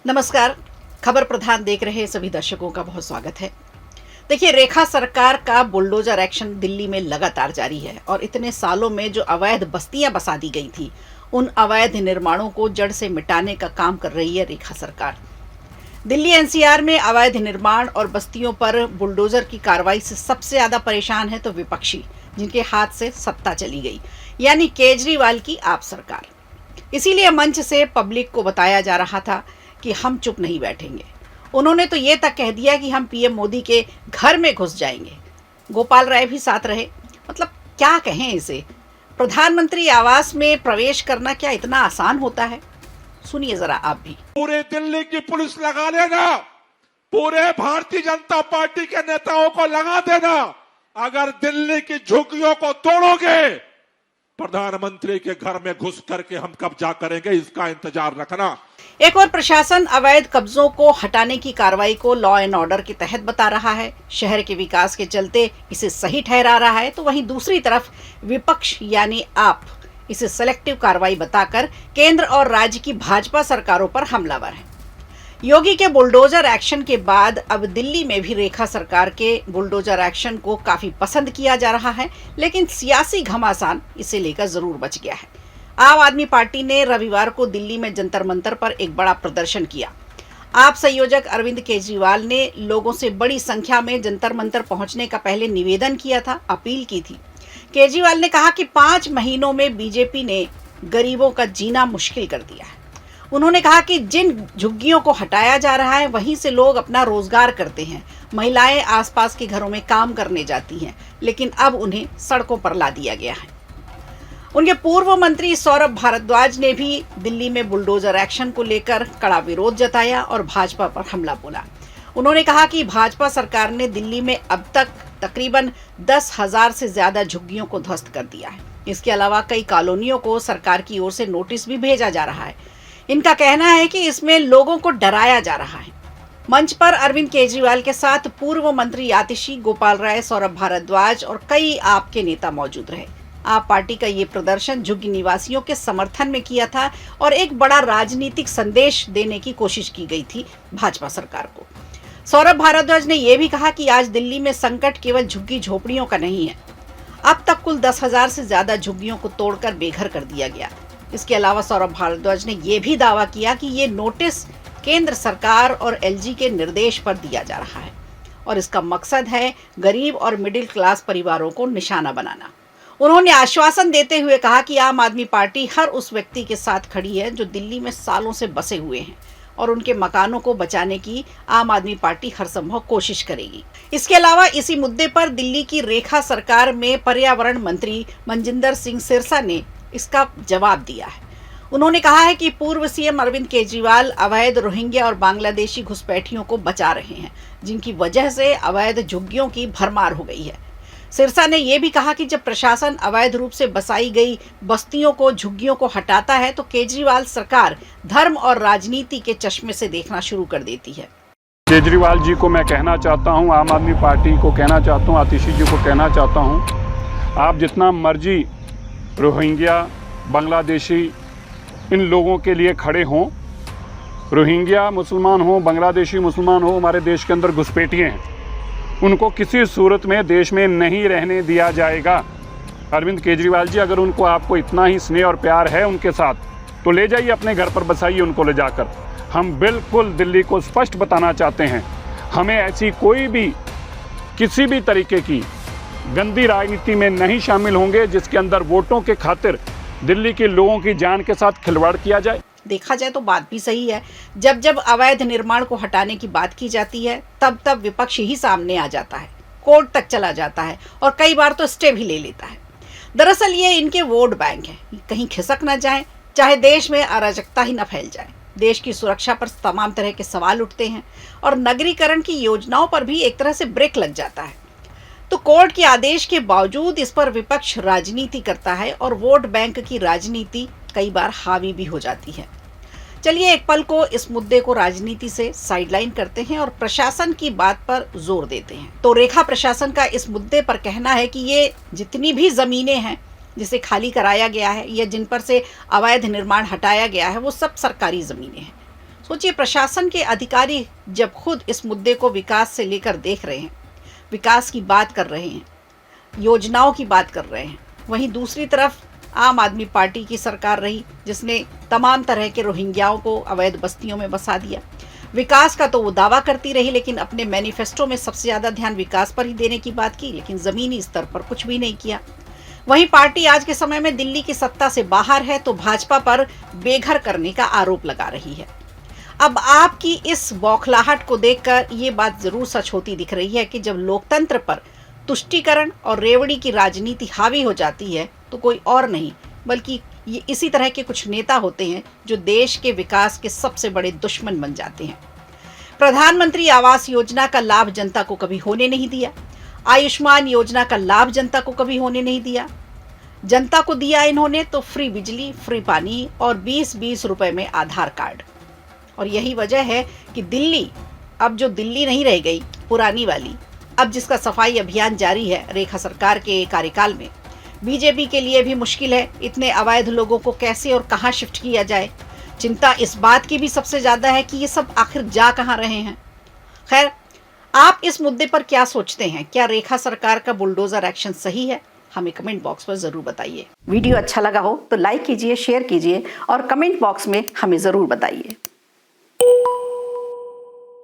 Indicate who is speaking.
Speaker 1: नमस्कार। खबर प्रधान देख रहे सभी दर्शकों का बहुत स्वागत है। देखिए, रेखा सरकार का बुलडोजर एक्शन दिल्ली में लगातार जारी है और इतने सालों में जो अवैध बस्तियां बसा दी गई थी, उन अवैध निर्माणों को जड़ से मिटाने का काम कर रही है रेखा सरकार। दिल्ली एनसीआर में अवैध निर्माण और बस्तियों पर बुलडोजर की कार्रवाई से सबसे ज्यादा परेशान है तो विपक्षी, जिनके हाथ से सत्ता चली गई, यानी केजरीवाल की आप सरकार। इसीलिए मंच से पब्लिक को बताया जा रहा था कि हम चुप नहीं बैठेंगे। उन्होंने तो ये तक कह दिया कि हम पीएम मोदी के घर में घुस जाएंगे। गोपाल राय भी साथ रहे। मतलब क्या कहें इसे, प्रधानमंत्री आवास में प्रवेश करना क्या इतना आसान होता है? सुनिए जरा आप भी।
Speaker 2: पूरे दिल्ली की पुलिस लगा लेना, पूरे भारतीय जनता पार्टी के नेताओं को लगा देना। अगर दिल्ली की झुग्गियों को तोड़ोगे, प्रधानमंत्री के घर में घुस करके हम कब्जा करेंगे, इसका इंतजार रखना।
Speaker 1: एक और प्रशासन अवैध कब्जों को हटाने की कार्रवाई को लॉ एंड ऑर्डर के तहत बता रहा है, शहर के विकास के चलते इसे सही ठहरा रहा है, तो वहीं दूसरी तरफ विपक्ष यानी आप इसे सेलेक्टिव कार्रवाई बताकर केंद्र और राज्य की भाजपा सरकारों पर हमलावर है। योगी के बुलडोजर एक्शन के बाद अब दिल्ली में भी रेखा सरकार के बुलडोजर एक्शन को काफी पसंद किया जा रहा है, लेकिन सियासी घमासान इसे लेकर जरूर बच गया है। आम आदमी पार्टी ने रविवार को दिल्ली में जंतर मंतर पर एक बड़ा प्रदर्शन किया। आप संयोजक अरविंद केजरीवाल ने लोगों से बड़ी संख्या में जंतर मंतर पहुंचने का पहले निवेदन किया था, अपील की थी। केजरीवाल ने कहा कि 5 महीनों में बीजेपी ने गरीबों का जीना मुश्किल कर दिया है। उन्होंने कहा कि जिन झुग्गियों को हटाया जा रहा है वहीं से लोग अपना रोजगार करते हैं, महिलाएं आसपास के घरों में काम करने जाती हैं, लेकिन अब उन्हें सड़कों पर ला दिया गया है। उनके पूर्व मंत्री सौरभ भारद्वाज ने भी दिल्ली में बुलडोजर एक्शन को लेकर कड़ा विरोध जताया और भाजपा पर हमला बोला। उन्होंने कहा कि भाजपा सरकार ने दिल्ली में अब तक तकरीबन 10,000 से ज्यादा झुग्गियों को ध्वस्त कर दिया है। इसके अलावा कई कॉलोनियों को सरकार की ओर से नोटिस भी भेजा जा रहा है। इनका कहना है कि इसमें लोगों को डराया जा रहा है। मंच पर अरविंद केजरीवाल के साथ पूर्व मंत्री आतिशी, गोपाल राय, सौरभ भारद्वाज और कई आप के नेता मौजूद रहे। आप पार्टी का ये प्रदर्शन झुग्गी निवासियों के समर्थन में किया था और एक बड़ा राजनीतिक संदेश देने की कोशिश की गई थी भाजपा सरकार को। सौरभ भारद्वाज ने यह भी कहा कि आज दिल्ली में संकट केवल झुग्गी झोपड़ियों का नहीं है। अब तक कुल 10,000 से ज्यादा झुग्गियों को तोड़कर बेघर कर दिया गया। इसके अलावा सौरभ भारद्वाज ने यह भी दावा किया कि ये नोटिस केंद्र सरकार और एलजी के निर्देश पर दिया जा रहा है और इसका मकसद है गरीब और मिडिल क्लास परिवारों को निशाना बनाना। उन्होंने आश्वासन देते हुए कहा कि आम आदमी पार्टी हर उस व्यक्ति के साथ खड़ी है जो दिल्ली में सालों से बसे हुए हैं और उनके मकानों को बचाने की आम आदमी पार्टी हर संभव कोशिश करेगी। इसके अलावा इसी मुद्दे पर दिल्ली की रेखा सरकार में पर्यावरण मंत्री मनजिंदर सिंह सिरसा ने इसका जवाब दिया है। उन्होंने कहा है कि पूर्व सीएम अरविंद केजरीवाल अवैध रोहिंग्या और बांग्लादेशी घुसपैठियों को बचा रहे हैं, जिनकी वजह से अवैध झुग्गियों की भरमार हो गई है। सिरसा ने यह भी कहा कि जब प्रशासन अवैध रूप से बसाई गई बस्तियों को, झुग्गियों को हटाता है तो केजरीवाल सरकार धर्म और राजनीति के चश्मे से देखना शुरू कर देती है।
Speaker 3: केजरीवाल जी को मैं कहना चाहता हूं, आम आदमी पार्टी को कहना चाहता हूं, आतिशी जी को कहना चाहता हूं, आप जितना मर्जी रोहिंग्या, बांग्लादेशी इन लोगों के लिए खड़े हों। रोहिंग्या मुसलमान हो, बांग्लादेशी मुसलमान हो, हमारे देश के अंदर घुसपैठिए हैं, उनको किसी सूरत में देश में नहीं रहने दिया जाएगा। अरविंद केजरीवाल जी, अगर उनको आपको इतना ही स्नेह और प्यार है उनके साथ, तो ले जाइए अपने घर पर, बसाइए उनको ले जाकर। हम बिल्कुल दिल्ली को स्पष्ट बताना चाहते हैं, हमें ऐसी कोई भी किसी भी तरीके की गंदी राजनीति में नहीं शामिल होंगे जिसके अंदर वोटों के खातिर दिल्ली के लोगों की जान के साथ खिलवाड़ किया जाए।
Speaker 1: देखा जाए तो बात भी सही है। जब जब अवैध निर्माण को हटाने की बात की जाती है तब तब विपक्ष ही सामने आ जाता है, कोर्ट तक चला जाता है और कई बार तो स्टे भी ले लेता है। दरअसल ये इनके वोट बैंक है, कहीं खिसक न जाए, चाहे देश में अराजकता ही न फैल जाए। देश की सुरक्षा पर तमाम तरह के सवाल उठते हैं और नगरीकरण की योजनाओं पर भी एक तरह से ब्रेक लग जाता है। तो कोर्ट के आदेश के बावजूद इस पर विपक्ष राजनीति करता है और वोट बैंक की राजनीति कई बार हावी भी हो जाती है। चलिए एक पल को इस मुद्दे को राजनीति से साइडलाइन करते हैं और प्रशासन की बात पर जोर देते हैं। तो रेखा प्रशासन का इस मुद्दे पर कहना है कि ये जितनी भी जमीनें हैं जिसे खाली कराया गया है या जिन पर से अवैध निर्माण हटाया गया है वो सब सरकारी जमीनें हैं। सोचिए, प्रशासन के अधिकारी जब खुद इस मुद्दे को विकास से लेकर देख रहे हैं, विकास की बात कर रहे हैं, योजनाओं की बात कर रहे हैं, वहीं दूसरी तरफ आम आदमी पार्टी की सरकार रही जिसने तमाम तरह के रोहिंग्याओं को अवैध बस्तियों में बसा दिया। विकास का तो वो दावा करती रही, लेकिन अपने मैनिफेस्टो में सबसे ज़्यादा ध्यान विकास पर ही देने की बात की, लेकिन ज़मीनी स्तर पर कुछ भी नहीं किया। वहीं पार्टी आज के समय में दिल्ली की सत्ता से बाहर है तो भाजपा पर बेघर करने का आरोप लगा रही है। अब आपकी इस बौखलाहट को देखकर ये बात जरूर सच होती दिख रही है कि जब लोकतंत्र पर तुष्टीकरण और रेवड़ी की राजनीति हावी हो जाती है तो कोई और नहीं बल्कि ये इसी तरह के कुछ नेता होते हैं जो देश के विकास के सबसे बड़े दुश्मन बन जाते हैं। प्रधानमंत्री आवास योजना का लाभ जनता को कभी होने नहीं दिया, आयुष्मान योजना का लाभ जनता को कभी होने नहीं दिया। जनता को दिया इन्होंने तो फ्री बिजली, फ्री पानी और 20-20 रुपए में आधार कार्ड। और यही वजह है कि दिल्ली अब जो दिल्ली नहीं रह गई पुरानी वाली, अब जिसका सफाई अभियान जारी है रेखा सरकार के कार्यकाल में, बीजेपी के लिए भी मुश्किल है। इतने अवैध लोगों को कैसे और कहां शिफ्ट किया जाए। चिंता इस बात की भी सबसे ज्यादा है कि ये सब आखिर जा कहां रहे हैं। खैर, आप इस मुद्दे पर क्या सोचते हैं? क्या रेखा सरकार का बुलडोजर एक्शन सही है? हमें कमेंट बॉक्स पर जरूर बताइए। वीडियो अच्छा लगा हो तो लाइक कीजिए, शेयर कीजिए और कमेंट बॉक्स में हमें जरूर बताइए।